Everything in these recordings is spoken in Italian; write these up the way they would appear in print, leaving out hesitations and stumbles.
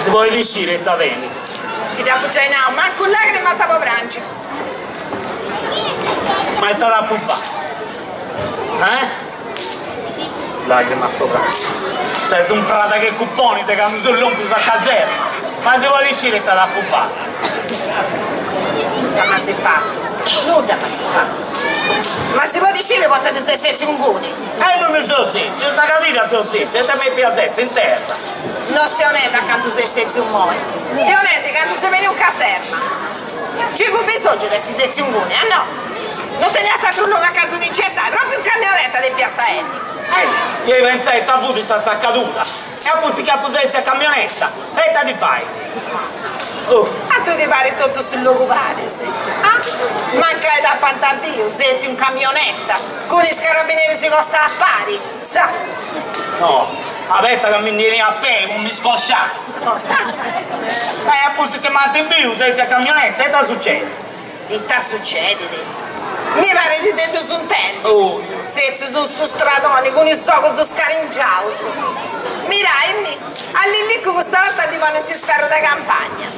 Si può uscire da tennis. Ti devo già in acqua, manco lacrima sapo pranci. Ma è stata a pubbare. Lacrima a pranci. Sei un frate che cupponi te cambi sull'ombus a caserma. Ma si può uscire e stata a pubbare. Ma si è fatto. Nulla ma si è fatto. Ma si può dire quanto ti sei senza un cuni? Non mi sono senza, io so capire se ho senza, e te mi piacenza in terra. Non si onesta quando sei senza un muoio. Si onesta quando sei venuto in caserma. Ci fu bisogno di essere senza un cuni, no? Non te ne stato un accanto di gettare, proprio un camionetta dei piastrelli. Ti pensi che ti ha avuto questa zaccatura? E a posto che ha senza a camionetta, e te di fai? A tu ti pare tutto sull'occupare, sì. Mancai da Pantadio, senza un camionetta, con i carabinieri si costa a pari, sa? No, aspetta che mi vieni a pe, non mi scosciare. A posto che mandi in più senza camionetta, e ti succede? E ti succede, mi pare di te su un tempo. Senza su stradoni, con il soco su scaringiato. Mirai, all'indico questa volta ti vanno in scarro da campagna.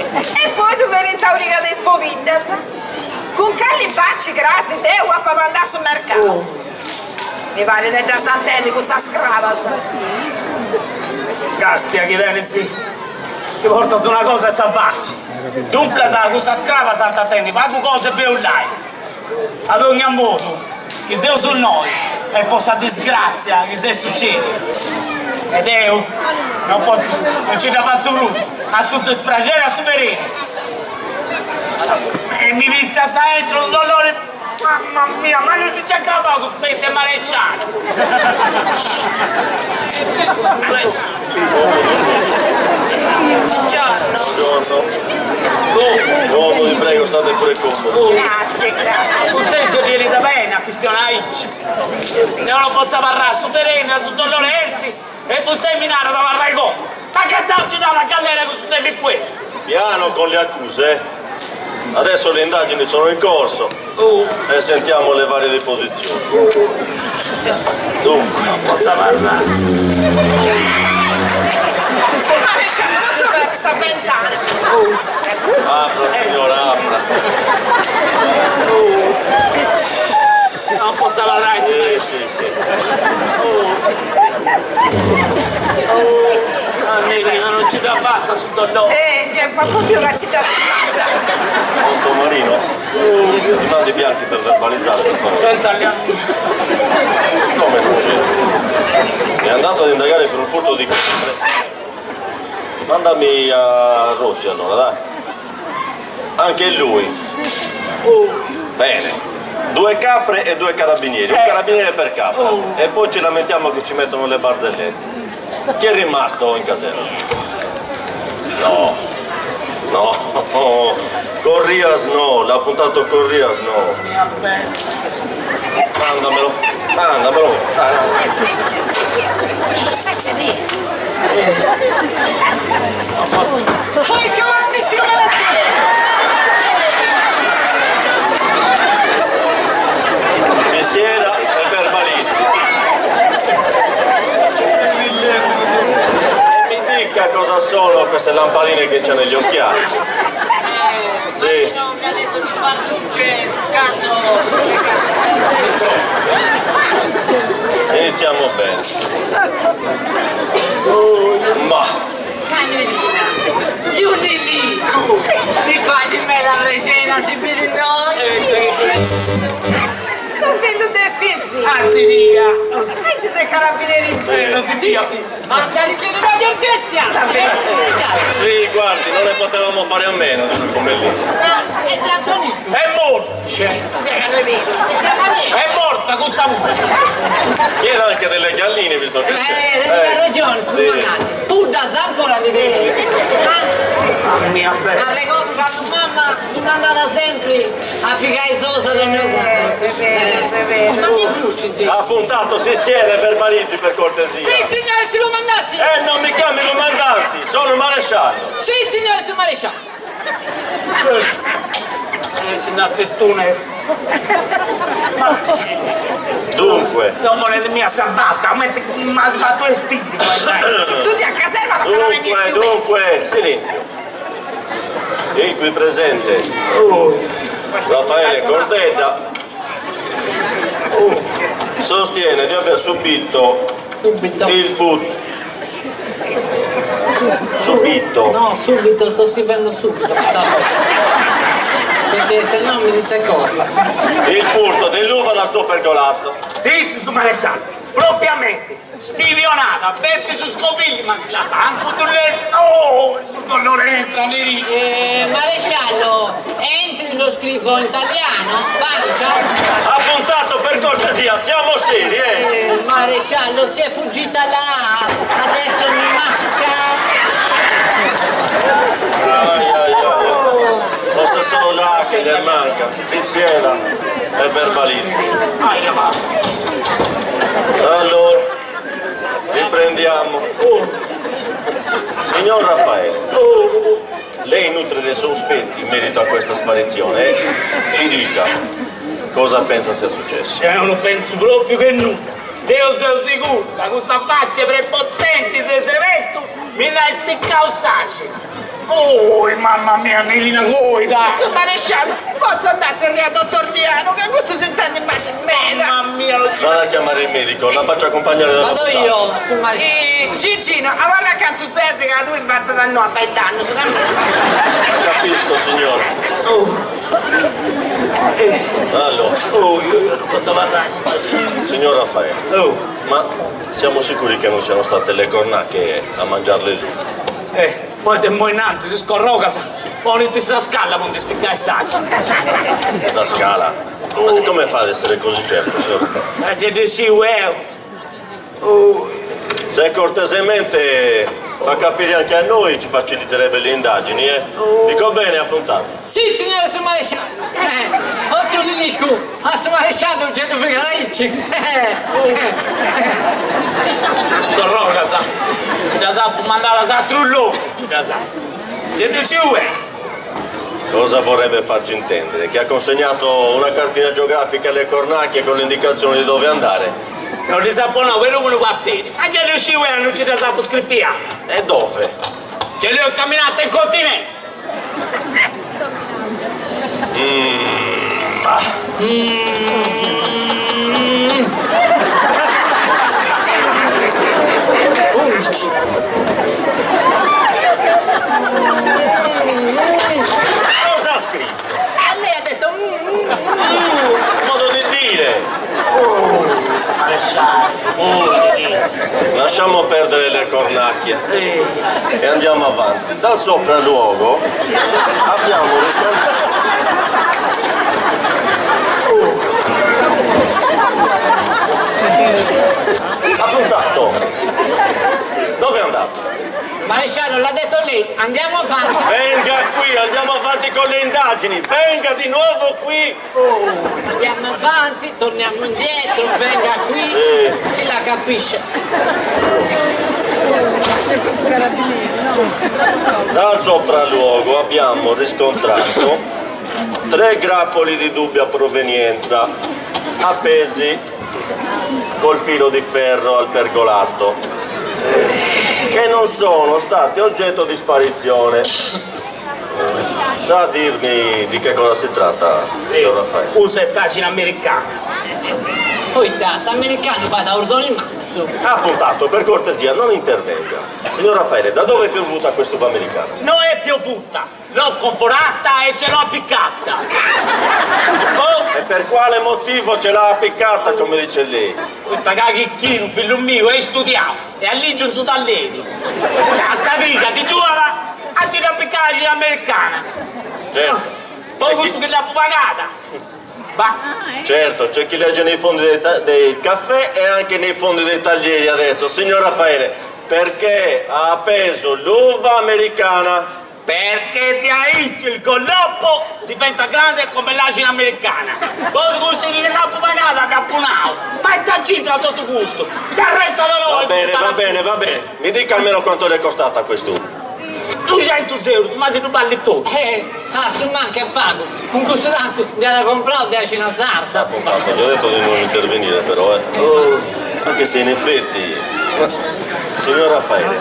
E poi tu vieni in taurica di spoviglia, sa? Con calli facci grassi, te o a papà andare sul mercato. Mi pare di da Santelli con sta scrava, sa? Castia che viene sì, ti porta su una cosa salvaggia. Dunque sa, questa scrava Sant'Attendi, ma tu cose per un like. Ad ogni modo, che sei su noi, e possa disgrazia che se succede. Ed io non posso, non ci da fare un uso, a sotto spragere a superare. E mi pizza sta dentro un dolore, mamma mia, ma non si c'è capo con spese maresciali. Buongiorno. No, vi prego, state pure comodo. Grazie, grazie. Usted viene da bene a Cristianai. Non lo posso parlare, superare, su dolore entri. E tu stai minando da varrai come? Ma che darci dalla galera con tutti i qui? Piano con le accuse. Adesso le indagini sono in corso e sentiamo le varie deposizioni. Dunque, non posso parlare. Maresciallo, non so per questa ventana. apra signora, apra. Non posso parlare. Sì. Non ci da faccia su dolore. Già, fa proprio la città fatta. Conto Marino, ti mandi bianchi per verbalizzare per favore. Senta gli Come non c'è? È andato ad indagare per un furto di capre. Mandami a Rossi allora, dai. Anche lui. Bene. 2 capre e 2 carabinieri. Un carabiniere per capra. E poi ci lamentiamo che ci mettono le barzellette. Chi è rimasto in caserma? No. Corrias no, l'ha puntato Corrias no. Mandamelo. Dai. Senza dire. Poi che avanti Si sieda e verbalizzi. E mi dica cosa sono queste lampadine che c'ha negli occhiali. Sì. Marino mi ha detto di far luce sul caso delle carte. Iniziamo bene. Ma Cagnolina, zio Lili, mi fai me la recena si vede noi? Sono venuto a fissi. Anzi dica. E ci sei carabinieri. Non si dia. Ma ti chiedo una di urgenza! sì, guardi, non ne potevamo fare a meno di un pomelino. È stato lì! È morto. È morta, cosa vuoi? Chieda anche delle galline visto che Hai ragione, sono mandate. Buddha sa ancora vedere. Mamma mia, bella. Ma ricordo che mamma mi mandava sempre a piccare sosa del mio sangue. È vero. Ma ti fruci te? ha puntato, si siede e verbalizzi per cortesia. Sì, signore, ci comandati! Non mi chiami comandanti, sono maresciallo. Sì, signore, sono maresciallo. Signor Fettone, Dunque, non volete mia sabasca, mi ha sbatto e stili. Tu ti a caserma non te la venissi dunque, silenzio. Il qui presente, Raffaele Cordella, sostiene di aver subito il but. Subito. No, subito, sto scrivendo subito questa cosa. Perché se no mi dite cosa. Il furto dell'uva dal suo pergolato. Sì, su maresciallo, propriamente, spivionata, perché su scovigli, ma la sangue su dolore entra lì. Maresciallo, entri, lo scrivo in italiano, pancia. Appuntato per cortesia, siamo seri, Maresciallo, si è fuggita là, adesso mi manca. Lo stesso là che gli manca, si sieda e verbalizzi. Va. Allora, riprendiamo. Signor Raffaele, lei nutre dei sospetti in merito a questa sparizione. Ci dica cosa pensa sia successo. Non penso proprio che nulla. Io sono sicuro, da questa faccia prepotente di Sevesto mi l'hai spiccato saci. Oh, mamma mia, Melina Goida! Su maresciallo, posso andare a dottor Liano, che questo si intende male in me. Mamma mia, lo schifo! Vada a chiamare il medico, la faccio accompagnare dalla Vado io, sul maresciallo. Gigino, a guarda accanto sese che tu basta da noi a fare danno, su Capisco, signore. Allora, io non posso parlare, signor Raffaele, ma siamo sicuri che non siano state le cornacche a mangiarle lì? Poi te mo innanzi si scorroga, sa. Poi ti si scala, non ti spiccare saci. La scala? Ma come fa ad essere così certo, signor Raffaele? La gente si Se cortesemente fa capire anche a noi, ci faciliterebbe le indagini, Dico bene, appuntato. Sì, signore sul maresciallo. Oggi lì qui, a sul maresciallo non c'è da fregarci. Scorroga, sa. Ci da sa, può mandare la sa trullo. Ci da sa. Gente si Cosa vorrebbe farci intendere? Che ha consegnato una cartina geografica alle cornacchie con le indicazioni di dove andare? non ti sa buono, quello uno va bene. Ma già riuscivo non ci da sa scrivere. E dove? Che lui ho camminato in continente. Cosa ha scritto? A lei ha detto Modo di dire. Lasciamo perdere le cornacchie e andiamo avanti. Dal sopralluogo abbiamo riscontrato. Appuntato. Dove è andato? maresciallo, l'ha detto lei, andiamo avanti. Venga qui, andiamo avanti con le indagini. Venga di nuovo qui. Andiamo avanti, torniamo indietro, venga qui, chi la capisce? Dal sopralluogo abbiamo riscontrato 3 grappoli di dubbia provenienza appesi col filo di ferro al pergolato che non sono stati oggetto di sparizione. Sa dirmi di che cosa si tratta, signor Raffaele? Usa stagine americana. Poi tas, americani va da ordone in mano, su. Appuntato, per cortesia, non intervenga. Signor Raffaele, da dove è piovuta quest'uva americana? Non è piovuta, l'ho comprata e ce l'ho appiccata. E per quale motivo ce l'ha appiccata, come dice lei? Questa cagicchino, figlio mio, e studiamo. E all'ingio su talleni. A sta vita, ti giura, a ci appiccata l'americana. Certo. Poi questo che l'ha pagata. Va. Certo, c'è chi legge nei fondi dei caffè e anche nei fondi dei taglieri adesso. Signor Raffaele, perché ha appeso l'uva americana? Perché ti aici il colloppo diventa grande come l'asina americana. Poi questo che l'ha pagata da punao. Ma è tacita a tutto gusto. Ti arresta da noi. Va bene, va bene, va bene. Mi dica almeno quanto le è costata quest'uva. 200 200 euro, ma se tu balli tu. Se manca pago. Un corso d'acqua, devi comprare o devi ci una sarda. Papà, gli ho detto di non intervenire però, Anche se in effetti... Signor Raffaele,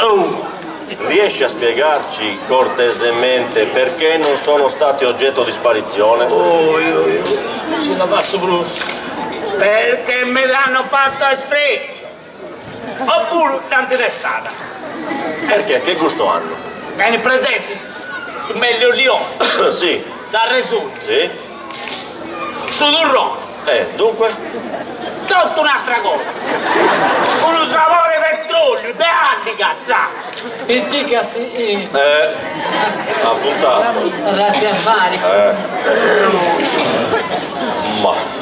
riesci a spiegarci cortesemente perché non sono stati oggetto di sparizione? Ce la faccio Bruce. Perché me l'hanno fatto a spreccio. Oppure antitestata. Perché? Che gusto hanno? Vieni presente su meglio Lione, Sì, San Resuto, sì. su Durrone. Dunque? Tutta un'altra cosa. Uno sapore petrolio, de anni cazzato. E dica sì. Appuntato. Grazie a fare. Ma...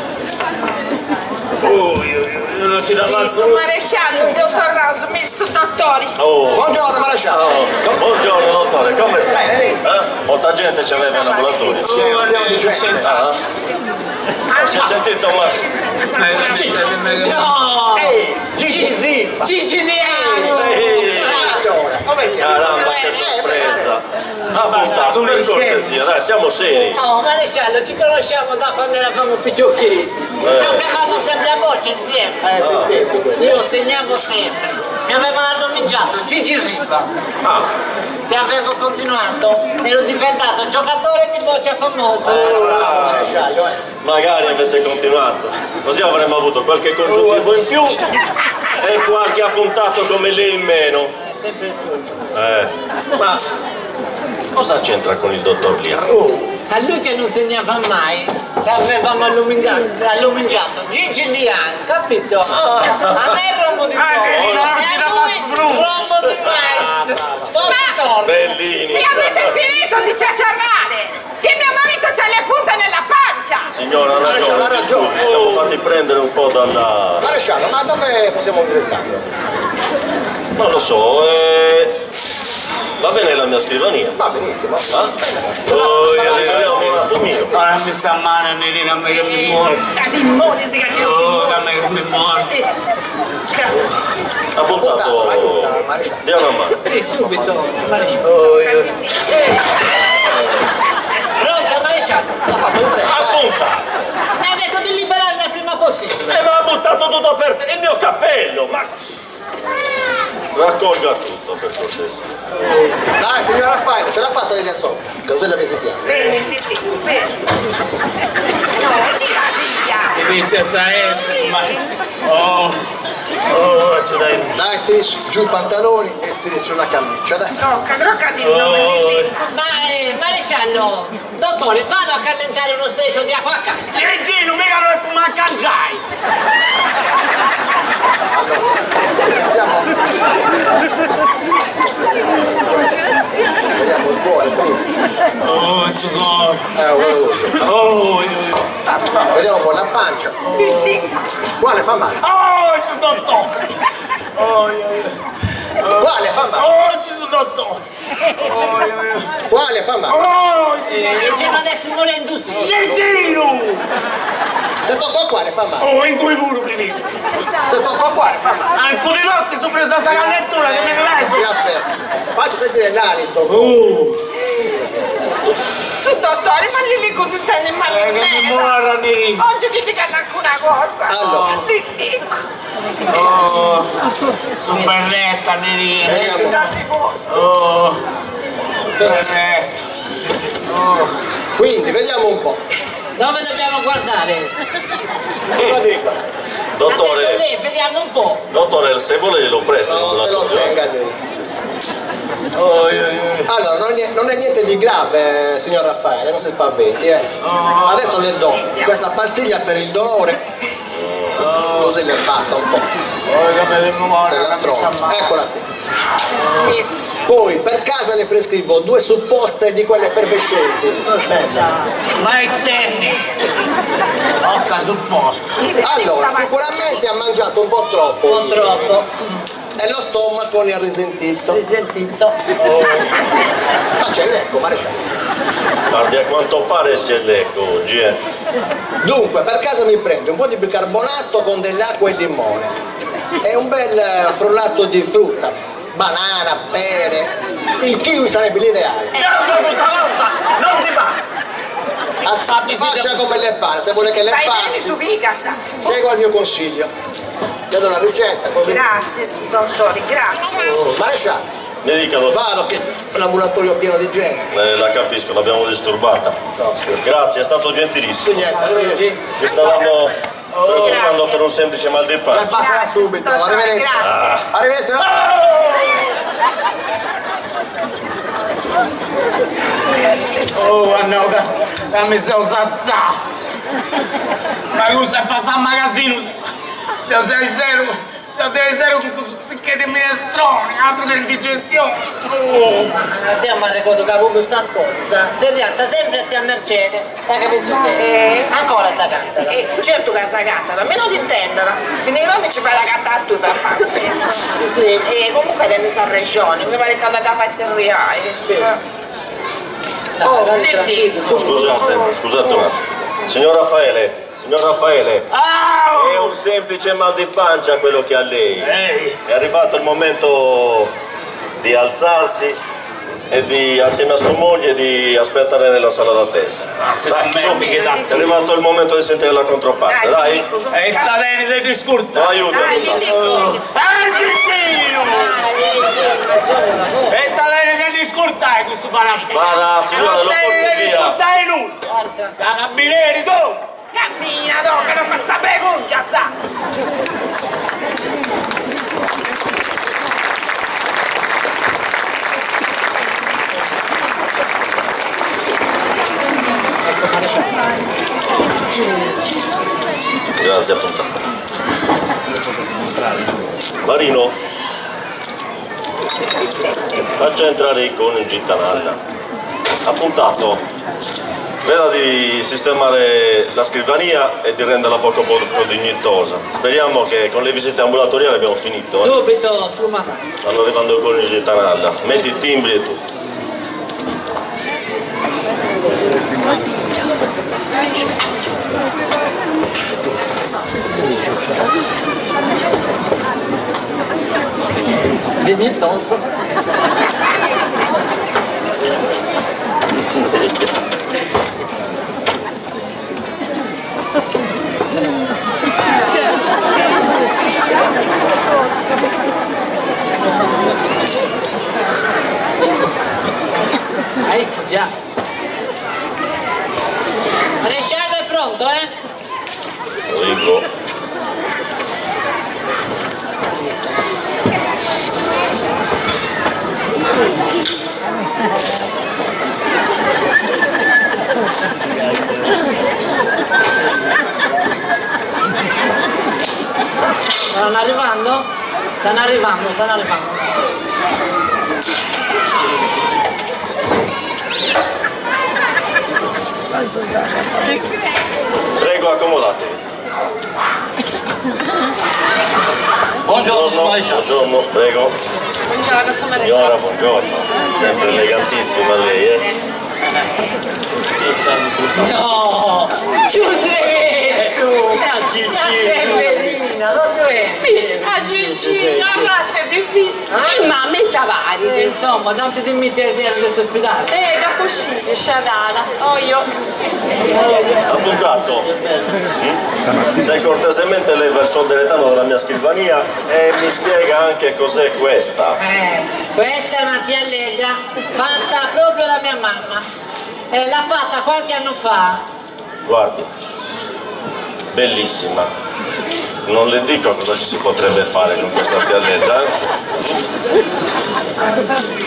Io non ci la Sì, faccio. su maresciallo, se ho tornato, messo dottori. Buongiorno maresciallo. Buongiorno dottore, come stai? Molta gente ci aveva in laboratorio. Si è sentito No! Gigi Siciliano! allora, come siamo? Caramba, che sorpresa! Appuntato, per cortesia, dai, siamo seri. Oh, maresciallo, ci conosciamo da quando eravamo piccioccini. Giocavamo sempre a voce insieme. Io segnavo sempre. Mi avevano arrominciato Gigi Riva. Se avevo continuato, ero diventato giocatore di boccia famoso. Magari avesse continuato, così avremmo avuto qualche congiuntivo in più e qualche appuntato come lei in meno. Sempre il suo. Ma cosa c'entra con il dottor Liano? A lui che non segnava mai, ci avevamo allumingiato Gigi Liano, capito? A me il rombo di non pollo, ci e la a faccio lui Bruno. il rombo di mais. Buongiorno. Bellini! Se avete finito di ciaciarrare, che mio marito c'ha le punte nella pancia. Signora, ha ragione, ci scusi, siamo fatti prendere un po' dalla... Maresciallo, ma dove possiamo visitarlo? non lo so, va bene la mia scrivania? Va benissimo. Un attimino. Ora mi sta male, Nerina, a me che mi muore. Da timone si caccia A me che mi muore. Appuntato, dia una mano. Sì, subito, maresciallo. Pronta, maresciallo? Appunta! Mi ha detto di liberarla il prima possibile. Ma ha buttato tutto per te, il mio cappello, ma... Raccolga tutto per cortesia. Dai, signor Raffaele, ce la passa lì sopra, così la visitiamo. Bene, bene. No, gira via. Inizia sempre, ma... ci dai. Dai, tiri giù i pantaloni e tiri su la camicia, dai. Trocca di nome lì. Ma maresciallo, dottore, vado a canneggiare uno striscio di acqua a casa. Gigino, mica non è come a cangiai. Vediamo il cuore prima. Sto Vediamo un po' la pancia. Quale fa male? sto dottore. Quale fa male? Ci sono dottore. Quale fa male? Fino adesso non è industria. Gigino! Se tocco a quale fa male? In cui pure inizia. Se tocco a quale fa male? Alcuni notti sono preso questa callettura che mi Ti deve afferro. Faccio sentire l'alito. Su dottore, ma lì così tende male in che mi mezzo. muoio di... Oggi ti dicono alcuna cosa. Allora. Li dico. Sono berretta, Nerina. Vediamo. Da si posto. Berretta. Quindi, vediamo un po'. Dove dobbiamo guardare? Lo dico. Attento Dottore, lì, vediamo un po'. dottore, se vuole glielo presto No, se lo l'ambulatorio. tenga lì. Allora, non è niente di grave, signor Raffaele, non si spaventi, Adesso le do questa pastiglia per il dolore, così le passa un po', se la trova. Eccola qui. Poi per casa le prescrivo 2 supposte di quelle effervescenti. Ma è tenni. Occa sul posto. Allora, sicuramente ha mangiato un po' troppo. Un po' troppo. E lo stomaco ne ha risentito. Risentito. Ma c'è l'ecco, maresciallo. Guardi, a quanto pare si è l'eco oggi, Dunque, per casa mi prende un po' di bicarbonato con dell'acqua e limone e un bel frullato di frutta, banana, pere, Il kiwi sarebbe l'ideale. Questa cosa non ti va. Faccia come le pare, se vuole che le Stai bene passi, tu mica, sa. segua il mio consiglio. Le do la ricetta, così. Grazie, dottori, grazie. Maresciallo, Mi dica, dottore. vado che l'ambulatorio è pieno di gente. La capisco, l'abbiamo disturbata. No, Grazie, è stato gentilissimo. niente, arrivederci. Ci stavamo preoccupando Grazie. per un semplice mal di Le pancia. passerà Grazie, subito, dottore, arrivederci. grazie. Arrivederci. Oh, no, dammi se ho salzato. Ma cosa passa al magazzino? Se ho 6-0, se ho 3-0 che di minestrone, altro che indigestione. Oh. Andiamo a ricordo che con questa cosa, si riatta sempre a Mercedes, sa che penso sei? Ancora sa cantata. Certo che sa gatta, a me non ti intendere. Che nei nomi ci fai la gatta a tu per fare. Sì. E comunque tenni sa regione, mi pare che andate a pazzeria. Oh, che dico? Scusate un attimo. Signor Raffaele, Ah, è un semplice mal di pancia quello che ha lei. Ehi, È arrivato il momento di alzarsi e di, assieme a sua moglie, di aspettare nella sala d'attesa. se Dai, non su, mi che è arrivato il momento di sentire la controparte, dai. e sta bene di discurta. Aiuto, aiuto. Argentino! E sta bene di discurta questo palazzo. Vada, signora, lo porti via. Discurtare nulla. Carabinieri, tu! Cammina, no, che non fa sta pregunta, sa! Grazie, appuntato. Marino, faccia entrare i coniugi in tanalla. Appuntato. Veda di sistemare la scrivania e di renderla poco dignitosa. Speriamo che con le visite ambulatoriali abbiamo finito. Subito, su mandato. Stanno arrivando i coniugi di tanalla. Metti i timbri e tutto. Dignitoso. Già. Maresciallo è pronto, Rico. Stanno arrivando? Stanno arrivando. Prego, accomodatevi. Buongiorno, prego. Buongiorno, sono Signora, buongiorno. Sempre elegantissima lei, No! Bellina, dove A Gigino, razza è difficile. Ma a me tavari. insomma, tanti dimmi te sei adesso ospitale. Da così, sciadana. Oh, io. Appuntato. Se cortesemente leva il suo deletano dalla mia scrivania e mi spiega anche cos'è questa. Questa è una tiallega fatta proprio da mia mamma. L'ha fatta qualche anno fa. Guardi, bellissima. Non le dico cosa ci si potrebbe fare con questa pialletta.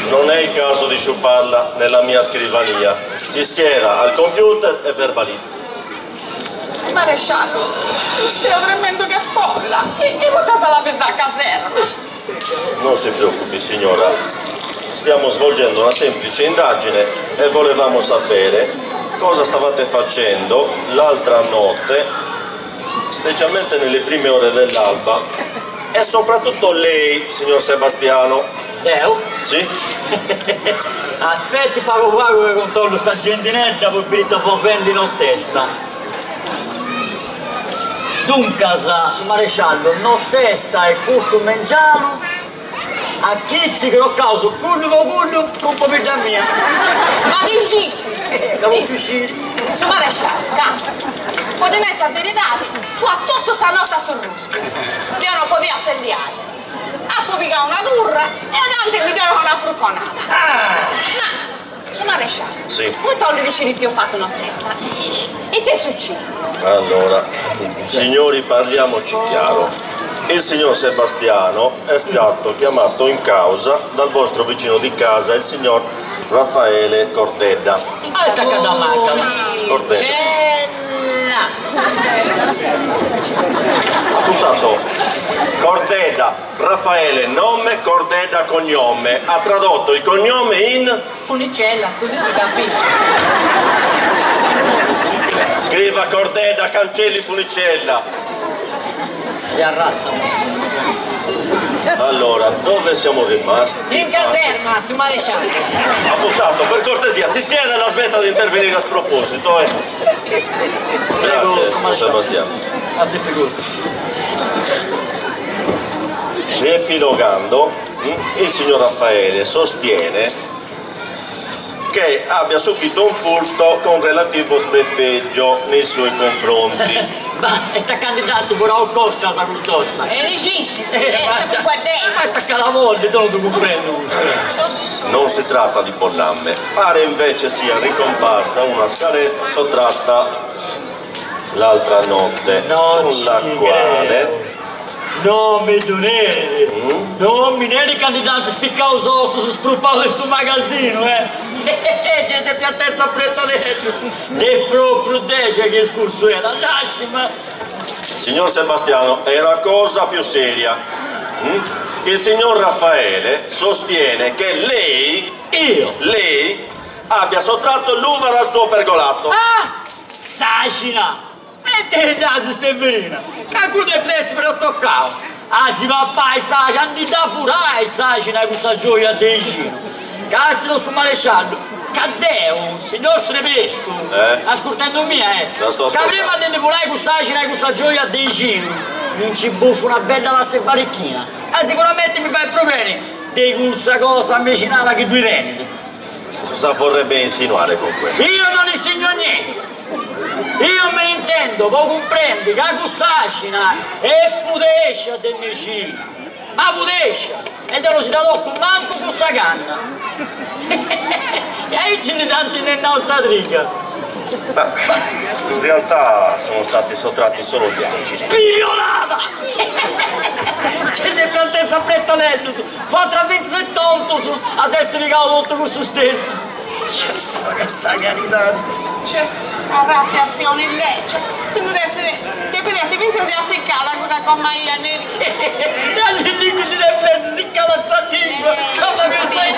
Non è il caso di sciuparla nella mia scrivania. Si sieda al computer e verbalizzi. Maresciallo, se avremmo che folla. E casa la festa a caserma. Non si preoccupi, signora. Stiamo svolgendo una semplice indagine e volevamo sapere cosa stavate facendo l'altra notte, specialmente nelle prime ore dell'alba, e soprattutto lei, signor Sebastiano. Teo? Sì? Aspetti pago che controllo sta gentinetta poi bilita vendi non testa. Dunque, su maresciallo, non testa e custo mengiano A chizzi che ho causa, cullo, con pomeriggio mia. Ma dici? Devo più uscire. Su maresciallo, casta. Quando me si avveritati, fu a tutto sta notte sul rusco. Io non potevo assendiare. A poi picare una turra e un'altra mi dava una frucconata. Ma, su maresciallo, Sì. poi togli dici che ho fatto una testa. E te succede? Allora, signori, parliamoci chiaro. Il signor Sebastiano è stato chiamato in causa dal vostro vicino di casa, il signor Raffaele Cordedda. Attacca da macca. Cordedda. Cella! Ha puntato Cordedda, Raffaele nome, Cordedda cognome. Ha tradotto il cognome in... Funicella, così si capisce. Scriva Cordedda, cancelli Funicella. E arrazzano. Allora, dove siamo rimasti? In caserma, su maresciallo. Ha puntato, per cortesia, si siede e la smetta di intervenire a sproposito. Grazie, signor Sebastiano. Ma si figura. Riepilogando, il signor Raffaele sostiene che abbia subito un furto con relativo sbeffeggio nei suoi confronti. Ma è candidato pure a costa sa quest'orta. E dici? Sempre qua dentro. Attacca la moglie, te lo devo prendere. Non si tratta di pollamme, pare invece sia ricomparsa una scaletta sottratta l'altra notte, con la quale... Non mi donere, non mi ne candidato spiccato su spruppato sul magazzino, gente piattezza prettamente, è proprio dece che scorso era, ma... Signor Sebastiano, era cosa più seria. Il signor Raffaele sostiene che lei abbia sottratto l'uva dal suo pergolato. Ah! Sacina! E te da sistemerina! Calcolo del prezzo per toccavo! Ah, si va a paesaggio, andi da furai, sacina, questa gioia dei giro! Castilo su maresciallo! Caddeo, signor Srevesco! Ascoltando mia, La sto ascoltando. Che prima di furai questa sacina, questa gioia dei giro! Non ci buffo una bella la sevarecchina! Ah, sicuramente mi fai problemi! Di questa cosa avvicinava che due reniti! Cosa vorrebbe insinuare con questo? Io non insegno niente! Io me ne intendo, voi comprendi, che la custacina è pudescia del vicino, ma pudescia, e te lo si dà l'occhio manco con sta canna. E ahí ce ne tanti nel nostra triga. In realtà sono stati sottratti solo gli amici. Spigliolata! C'è del piantessa prettanello su, fa tra 27 tonto su, a se si ricava tutto con sustento. Che sa carità! C'è a razziazione in legge. Se non dovessi pensare a seccare con una gomma neri. E all'inizio ti deve prendere seccata a sta lingua, come mi sai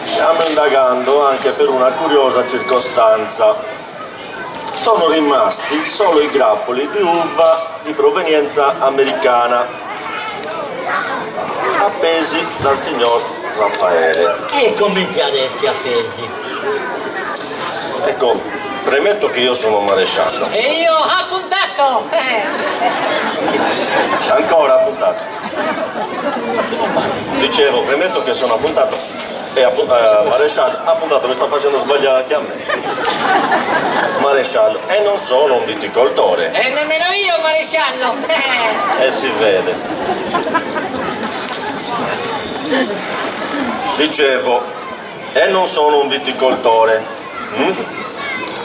Stiamo indagando anche per una curiosa circostanza. Sono rimasti solo i grappoli di uva di provenienza americana, appesi dal signor Raffaele. E commenti adesso appesi? Ecco, premetto che io sono un maresciallo. E io ho appuntato! Ancora appuntato. Dicevo, premetto che sono appuntato e maresciallo. Appuntato, mi sta facendo sbagliare anche a me. Maresciallo. E non sono un viticoltore. E nemmeno io, maresciallo! E si vede. Dicevo, e non sono un viticoltore.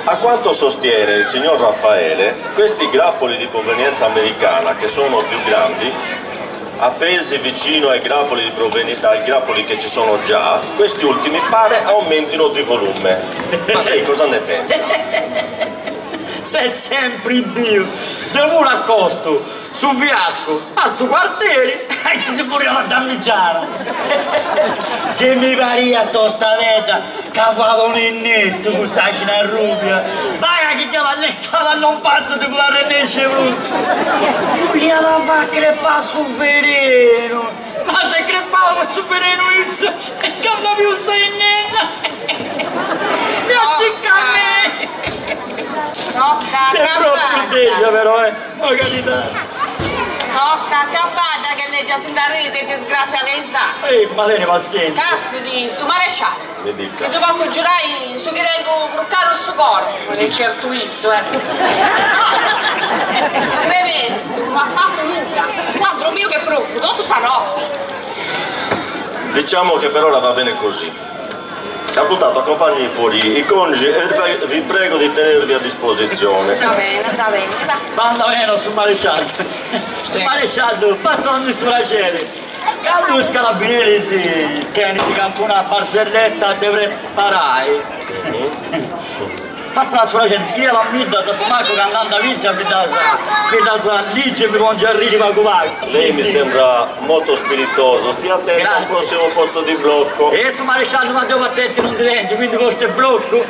A quanto sostiene il signor Raffaele, questi grappoli di provenienza americana, che sono più grandi, appesi vicino ai grappoli, ai grappoli che ci sono già, questi ultimi pare aumentino di volume. Ma lei cosa ne pensa? Sei sempre Dio! Devo un accosto su Viasco, a su quartieri e ci si pure la danneggiana! C'è mi paria tostadetta che ha fatto un innesto con sacina rubia! Raga che l'ha annestata non pazzo di quella rennesce russa! Non gli ha da fare crepare sul veleno! Ma se crepava sul veleno isso, e quando più sei in nenna! Mi accicca a me! Tocca È proprio deja però, magari tocca campagna che lei già si rete e disgrazia che sa. Ma lei ne pazienza. Casti di su maresciallo. Mi dica. Se tu posso giurare su che tengo bruccare il suo corpo, nel certo isso, No! Srevesto, non ha fatto nulla. Quadro mio che preoccupa, tutto stanotte. Diciamo che per ora va bene così. Caputato, accompagni fuori i coniugi e vi prego di tenervi a disposizione. Va bene, va. Banda meno su maresciallo. Su maresciallo, faccia ogni piacere. Quando i carabinieri si tieni una barzelletta dovrei parare. Faccia la sua gente, scriva la midda, se smacco che andando a vincere, mi dà sa ligge per non arriva a Lei mi sembra molto spiritoso, stia attento al prossimo posto di blocco. E su maresciallo ma devo attenti non diventi, quindi questo è blocco.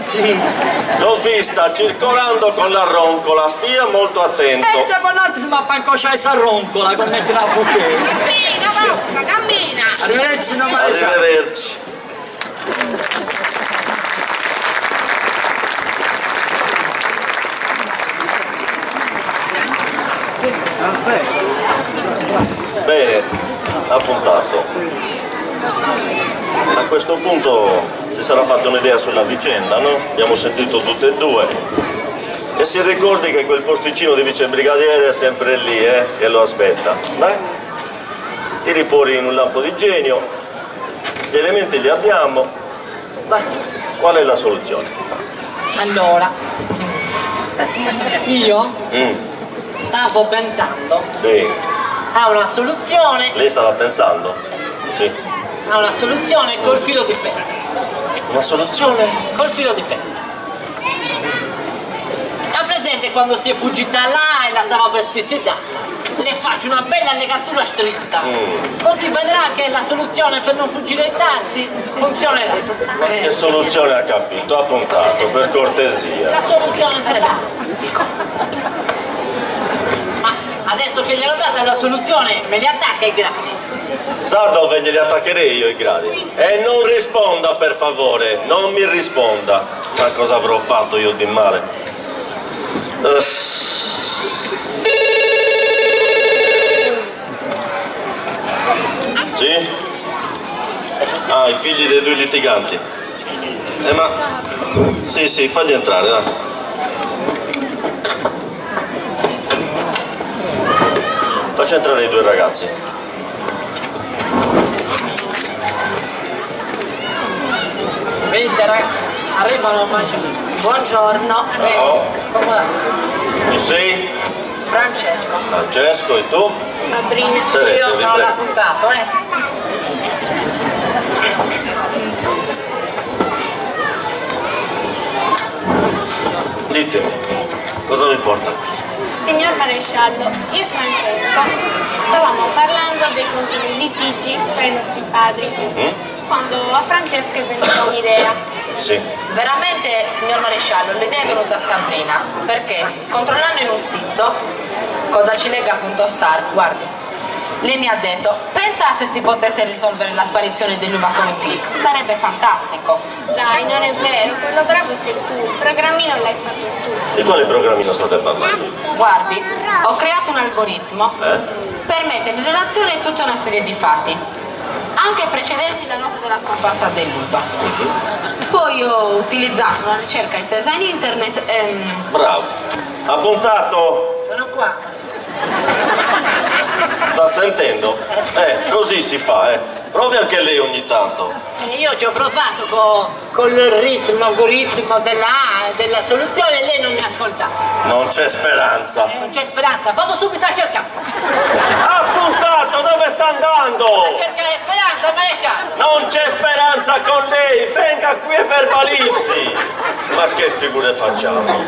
L'ho vista circolando con la roncola, stia molto attento. E dopo notte si va a incrociare essa roncola, con metti la fustiera. Cammina! Arrivederci, signor maresciallo. Arrivederci. Bene, appuntato. A questo punto si sarà fatto un'idea sulla vicenda, no? Abbiamo sentito tutte e due. E si ricordi che quel posticino di vicebrigadiere è sempre lì, che lo aspetta. Dai? Tiri fuori in un lampo di genio, gli elementi li abbiamo. Dai, qual è la soluzione? Allora, io stavo pensando Sì, a una soluzione, lei stava pensando? Sì. a una soluzione col filo di ferro. Una soluzione? Col filo di ferro. Ha presente quando si è fuggita là e la stava per spistillare? Le faccio una bella legatura stretta. Così vedrà che la soluzione per non fuggire ai tasti funzionerà. Che soluzione ha capito? Ha puntato, per cortesia. La soluzione per Ma adesso che gliel'ho data la soluzione, me li attacca i gradi. Sa dove glieli attaccherei io i gradi? E non risponda, per favore, non mi risponda. Ma cosa avrò fatto io di male? Sì? Ah, i figli dei due litiganti. Ma... Sì, fagli entrare, dai. Faccio entrare i due ragazzi. Vedete ragazzi, arrivano mangiati. Buongiorno. Ciao. Comodate. Tu sei? Francesco. Francesco e tu? Sabrina. Sedete, Io sono vi prego. l'appuntato, Ditemi, cosa vi porta qui? Signor Maresciallo, io e Francesco stavamo parlando dei continui litigi tra i nostri padri, quando a Francesco è venuta un'idea. Sì. Veramente, signor Maresciallo, l'idea è venuta a Sabrina, perché controllando in un sito cosa ci lega appunto Star, guardi, lei mi ha detto, pensa se si potesse risolvere la sparizione dell'uva con un click, sarebbe fantastico. Dai, non è vero, quello bravo sei tu, il programmino l'hai fatto tu. Di quale programmino state parlando? Guardi, ho creato un algoritmo per mettere in relazione tutta una serie di fatti, anche precedenti la nota della scomparsa dell'uva. Poi ho utilizzato una ricerca estesa in internet e... Bravo. Appuntato? Sono qua. Sta sentendo? Così si fa, Provi anche lei ogni tanto. Io ci ho provato con il ritmo, algoritmo della soluzione e lei non mi ascolta. Non c'è speranza. Non c'è speranza, vado subito a cercare. Appuntato, dove sta andando? A cercare speranza, maresciallo. Non c'è speranza con lei, venga qui e verbalizzi. Ma che figure facciamo?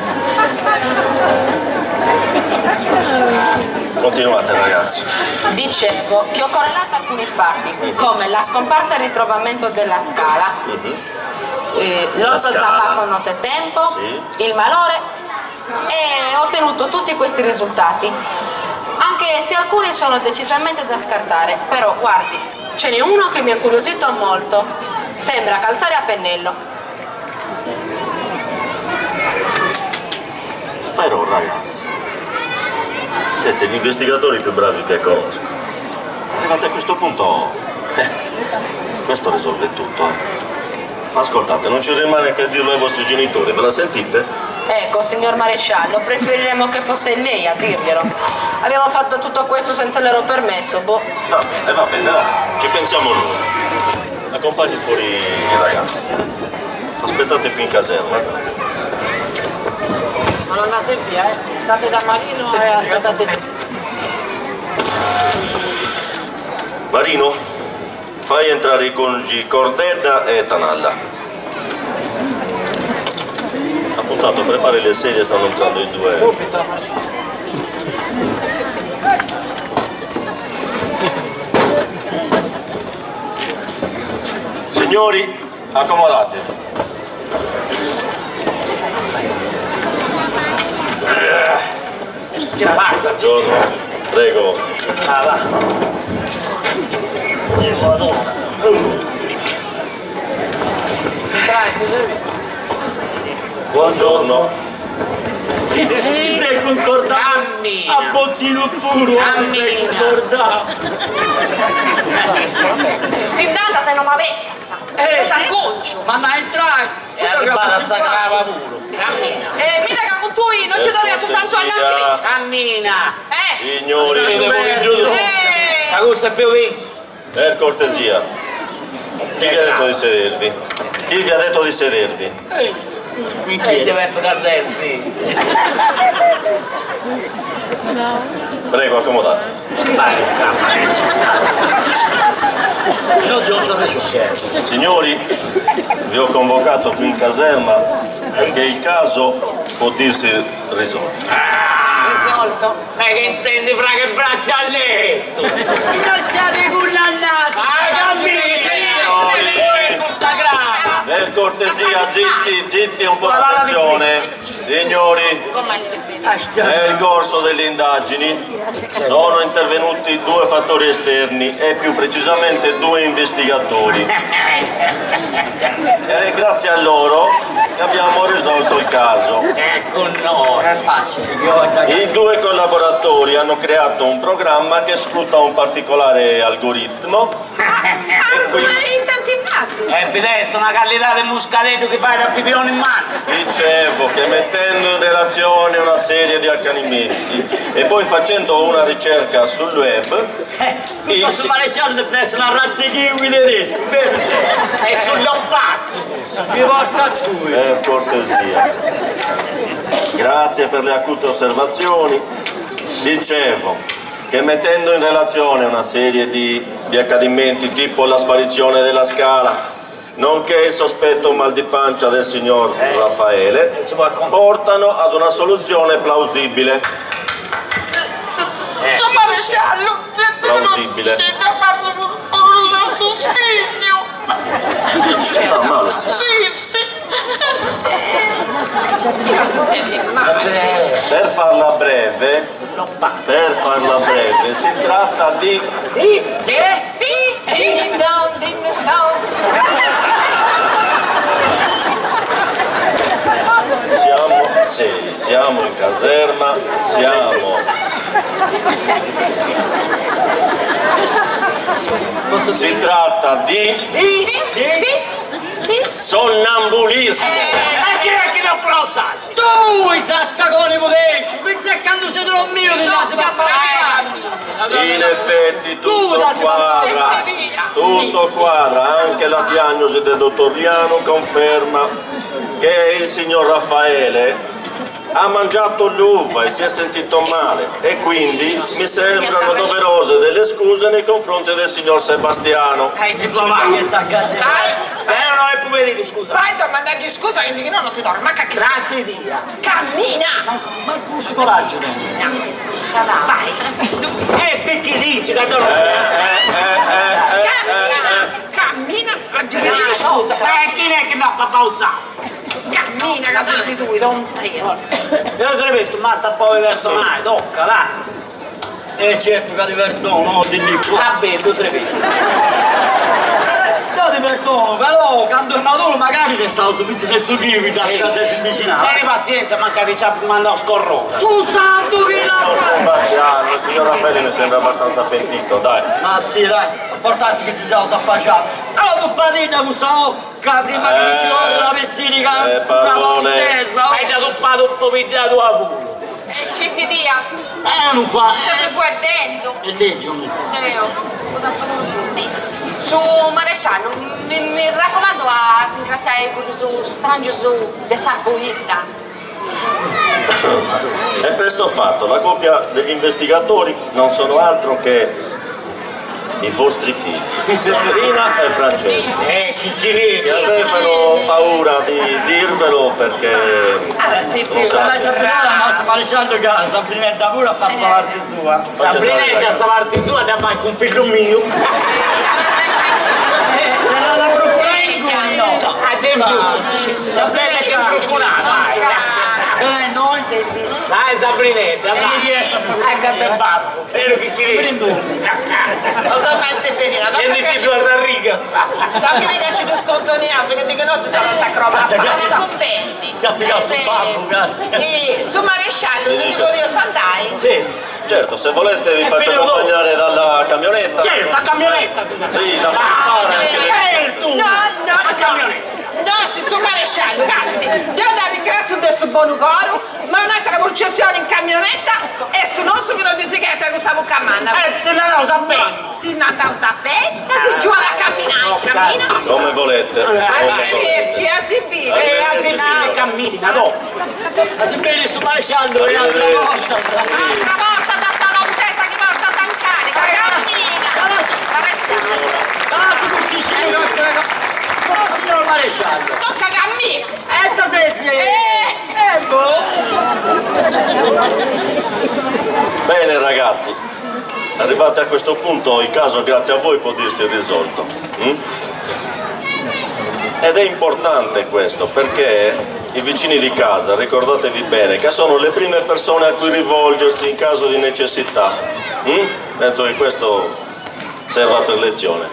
Continuate ragazzi. Dicevo che ho correlato alcuni fatti, come la scomparsa e il ritrovamento della scala, l'orso scala. zappato nottetempo, Sì. il malore, e ho ottenuto tutti questi risultati. Anche se alcuni sono decisamente da scartare, però guardi, ce n'è uno che mi ha incuriosito molto, sembra calzare a pennello. Però ragazzi, Siete gli investigatori più bravi che conosco. Arrivate a questo punto, questo risolve tutto. Ascoltate, non ci rimane che dirlo ai vostri genitori, ve la sentite? Ecco, signor maresciallo, preferiremmo che fosse lei a dirglielo. Abbiamo fatto tutto questo senza il loro permesso, boh. Va bene, dai, ci pensiamo noi. Accompagni fuori i ragazzi. Aspettate qui in caserma. Non andate via, Andate da Marino e aspettate qui. Marino, fai entrare i coniugi Cordedda e Tanalla. Appuntato, prepari le sedie, stanno entrando i due. Subito. Signori, accomodate. Ce la fatta. Buongiorno, prego. Ah, va. Madonna. Entrare, chiudere. Buongiorno. Ti sei concordato Cammina. a bottino puro, ti sei concordato. Zindata se non mi avesse. Sta concio. Ma entrare! E arrivata a sacrava puro. Cammina. Mira che con tu non ci doveva soltanto andare. Cammina. Signori, La cosa è più visto. per cortesia, chi vi ha detto di sedervi? Chi vi ha detto di sedervi? Diverso Caselli. Prego, accomodate. Signori, vi ho convocato qui in caserma perché il caso può dirsi risolto. Risolto. Che intendi fra che braccialetto? Lasciate culla al naso. Per cortesia, zitti, un po' di attenzione. Signori, nel corso delle indagini sono intervenuti due fattori esterni e più precisamente due investigatori. E grazie a loro abbiamo risolto il caso. Ecco no. È facile. I due collaboratori hanno creato un programma che sfrutta un particolare algoritmo e quindi Adesso una qualità di muscaletto che fai da pipione in mano. dicevo che mettendo in relazione una serie di accanimenti e poi facendo una ricerca sul web il Questo maresciallo deve essere una razza di kiwi tedesco, vero? E sul pazzo. Mi porta a tu. per cortesia. Grazie per le acute osservazioni. Dicevo che mettendo in relazione una serie di accadimenti tipo la sparizione della Scala, nonché il sospetto mal di pancia del signor Raffaele, portano ad una soluzione plausibile. Sono maresciallo. Plausibile. Un sospigno. Sta male. Sì. Per farla breve, si tratta di Ding dong. siamo in caserma, si tratta di sonnambulismo. E chi è che lo prossassi? Tu, i sazzaconi potesci! Pensa che quando sei lo mio di là si va a fare. In effetti tutto quadra, anche la diagnosi del dottor Liano conferma che il signor Raffaele ha mangiato l'uva e si è sentito male e quindi mi sembrano doverose delle scuse nei confronti del signor Sebastiano. Non è poverino, scusa. Vai a mandargli scusa che non ti dormi, ma che Grazie Dio. cammina! Ma il coraggio. Vai! Perché dici da dove? Cammina! Oggi mi dici scusa! Chi è che mi ha pausato? Cammina che sei tu, non te! Io se ne visto, ma sta poi perdonare, tocca, va. Certo che ti perdono, no, di lì. Vabbè, tu se ne visto. Dove perdono, però quando è maturo magari te stavo su se su vivi da se si avvicinava. Tieni pazienza, manca di già mandare scorrota. Su santo che la... Sebastiano, il signor Raffaele mi sembra abbastanza pentito, dai. Ma sì, dai, importante che si siamo sappacciati. Allora tu patita questa occa prima che ci vuole la vessinica, una montesa. Hai già toppato tutto video tua pure. Che ti dia? Non fa... Sempre guardando. E leggi un Su maresciallo, mi raccomando a ringraziare questo strano Gesù di Sarboietta. È presto fatto, la coppia degli investigatori non sono altro che i vostri figli, Sabrina e Francesco. Cicchini. Che avevano paura di dirvelo perché non sa la Sabrina ma maresciallo che la Sabrinetta pure a fare la parte sua. Sabrinetta, sta parte sua, da fare con figlio mio. Era la procura No, a te Sabrina che è fortunata. noi Dai Sabrinetta, vai. Ecco il babbo. Vero che ti Non fai Stefanina, non Vieni si tua Sarriga. mi darci lo sconto di naso che dicono se tanta croba. Siamo compendi. ci ha piegato sul babbo, cazzo. E su maresciallo, se ti voglio sandai. Sì, certo, se volete vi faccio figlio accompagnare dalla camionetta. Certo, la camionetta. Sì, la fai fare. Tu. No, La camionetta. no, si su maresciallo, casti. Devo dare ringrazio del suo buon coro, ma un'altra processione in camionetta e sto non so che non dice che te stavo camminando. Te la lo sapendo. Si nata un sapete, si giù a camminare, cammina. Come volete. Arrivederci, a Sibire. Cammina, no. Ma si vede su maresciallo è l'altra volta. Un'altra volta da sta lontezza che porta tan carica, cammina. Maresciallo. Ah, tu non si scende, oh signor maresciallo. Tocca cammina. Etta se si Bene ragazzi, arrivati a questo punto il caso grazie a voi può dirsi risolto. Ed è importante questo perché i vicini di casa, ricordatevi bene, che sono le prime persone a cui rivolgersi in caso di necessità. Penso che questo serva per lezione.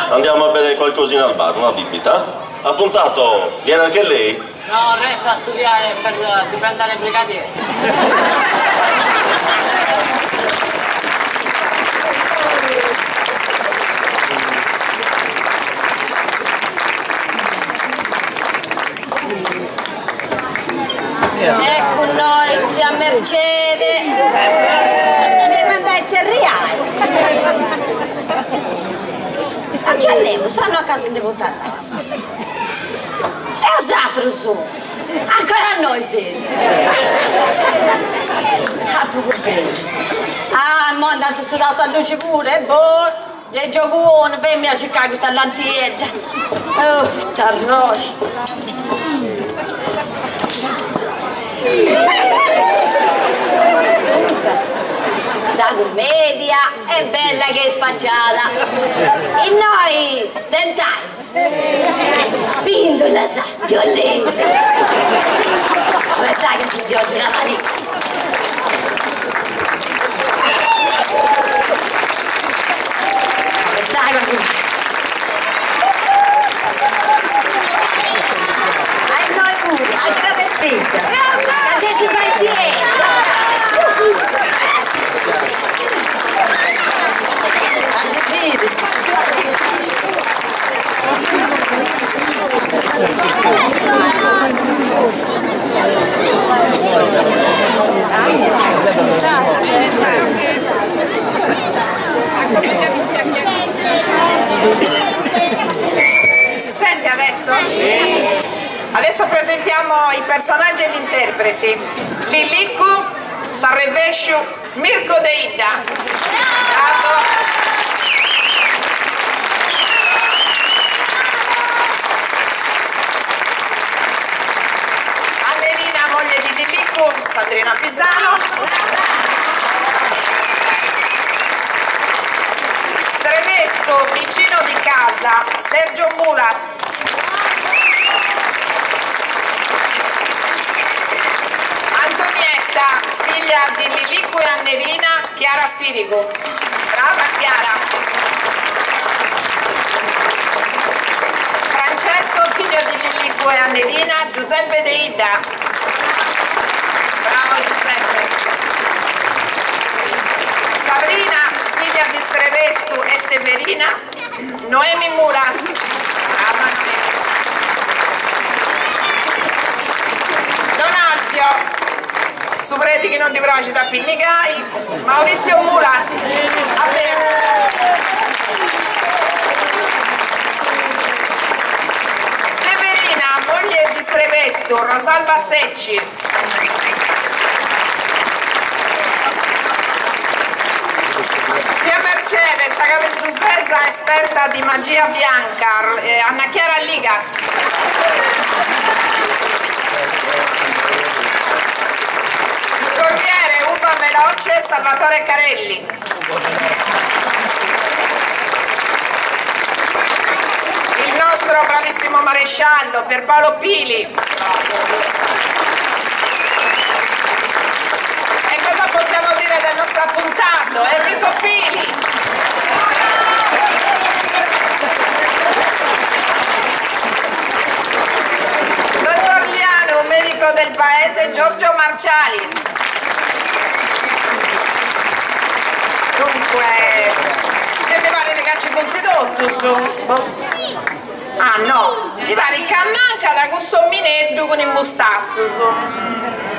Andiamo a bere qualcosina al bar, una bibita? Appuntato, viene anche lei? No, resta a studiare per diventare brigadiere. Ecco noi, zia Mercede. Mi mandai zia Reale. Ma ci andiamo, stanno a casa di votata. E osatro su. Ancora a noi sesi. Ah, proprio bene. Ah, mo intanto sto da Sanducci pure, boh. Le giocuone, fammi a cercare questa lantietta. Oh, terrori. Sta commedia è bella che è spacciata e noi stentais pindola sa violese guarda che si pioggia una fatica guarda a noi pure anche la tessetta si fa il piede Si sente adesso? Adesso presentiamo i personaggi e gli interpreti. Liliku, Sarrevesciu, Mirko Deida. Bravo. Annelina, moglie di Liliku, Sandrina Pisano. Strevesco, vicino di casa, Sergio Mulas. Antonietta, figlia di Liliku e Annelina, Chiara Sirico. Brava Chiara. Giuseppe De Ida. Bravo Giuseppe. Sabrina, figlia di Srevestu e Severina. Noemi Muras. Brava Noemi. Don Alfio, Suvreti che non di braci da Pinnigai. Maurizio Mulas. A Severina, moglie di Srevestu, Rosalba Secci. Zia Mercedes, Agave Susesa, esperta di magia bianca, Anna Chiara Ligas. Il corriere Uva Veloce, Salvatore Carelli. Il nostro bravissimo maresciallo Pierpaolo Pili. E cosa possiamo dire del nostro appuntato? Enrico Pili. Dottor Liano, un medico del paese, Giorgio Marcialis. Dunque, che mi pare di cacci punti d'ottus? Ah no, mi pare Cannanca da questo mineddu con il mustazzo.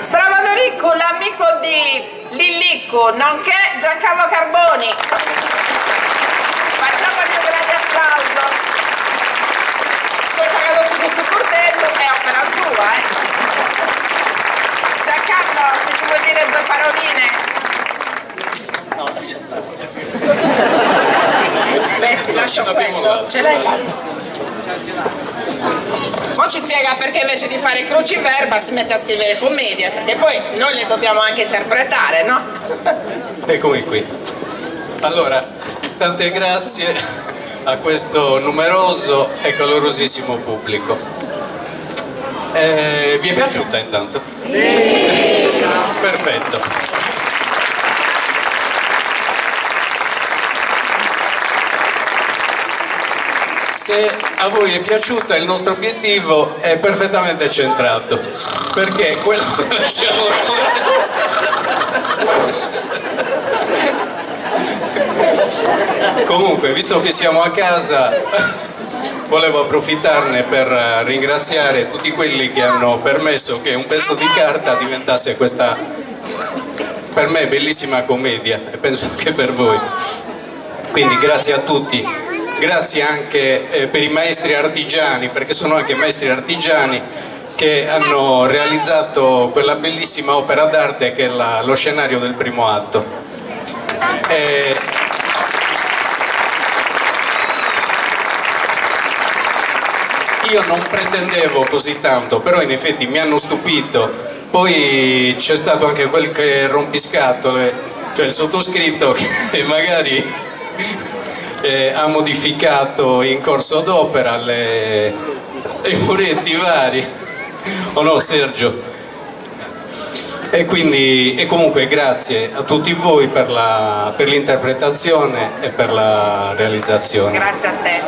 Stravadoricco, l'amico di Lillicco, nonché Giancarlo Carboni. Facciamogli un grande applauso. Questo che tutto questo portello è opera sua, Giancarlo, se ci vuoi dire due paroline. No, lascia stare. Beh, ti lascio questo. Ce l'hai là? Poi ci spiega perché invece di fare cruciverba si mette a scrivere commedie, perché poi noi le dobbiamo anche interpretare, no? Eccomi qui. Allora, tante grazie a questo numeroso e calorosissimo pubblico. Vi è piaciuta intanto? Sì! Perfetto. Se a voi è piaciuta, il nostro obiettivo è perfettamente centrato, perché quello che lasciamo comunque, visto che siamo a casa, volevo approfittarne per ringraziare tutti quelli che hanno permesso che un pezzo di carta diventasse questa, per me, bellissima commedia, e penso che per voi. Quindi grazie a tutti. Grazie anche per i maestri artigiani, perché sono anche maestri artigiani che hanno realizzato quella bellissima opera d'arte che è lo scenario del primo atto. Io non pretendevo così tanto, però in effetti mi hanno stupito. Poi c'è stato anche quel che rompiscatole, cioè il sottoscritto che magari ha modificato in corso d'opera i muretti vari, o no Sergio? E comunque grazie a tutti voi per l'interpretazione e per la realizzazione. Grazie a te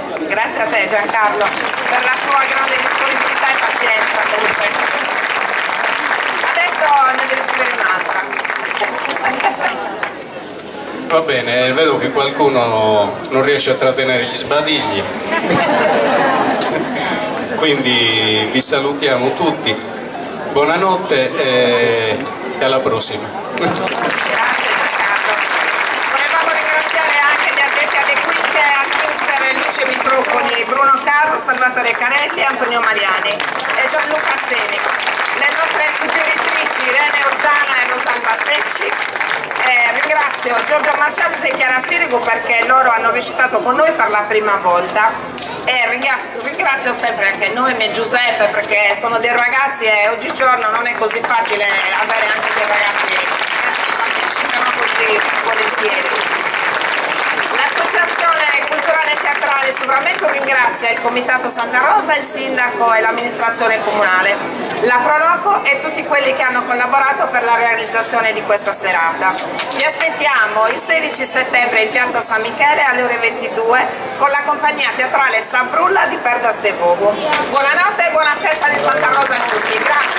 Giancarlo, per la tua grande disponibilità e pazienza comunque. Adesso ne devi scrivere un'altra. Va bene, vedo che qualcuno non riesce a trattenere gli sbadigli, quindi vi salutiamo tutti, buonanotte e alla prossima. Grazie Giancarlo. Volevamo ringraziare anche gli addetti alle quinte, al mixer, luce e microfoni, Bruno Carlo, Salvatore Carelli, Antonio Mariani e Gianluca Zeni. Le nostre suggeritrici Irene Orgiana e Rosalba Secci. Ringrazio Giorgio Marcialis e Chiara Sirigu perché loro hanno recitato con noi per la prima volta, e ringrazio sempre anche Noemi e Giuseppe perché sono dei ragazzi e oggigiorno non è così facile avere anche dei ragazzi che partecipano così volentieri. L'Associazione Culturale e Teatrale finale soprattutto ringrazia il Comitato Santa Rosa, il Sindaco e l'amministrazione comunale, la Proloco e tutti quelli che hanno collaborato per la realizzazione di questa serata. Vi aspettiamo il 16 settembre in piazza San Michele alle ore 22 con la compagnia teatrale San Brulla di Perdas de Vogo. Buonanotte e buona festa di Santa Rosa a tutti. Grazie.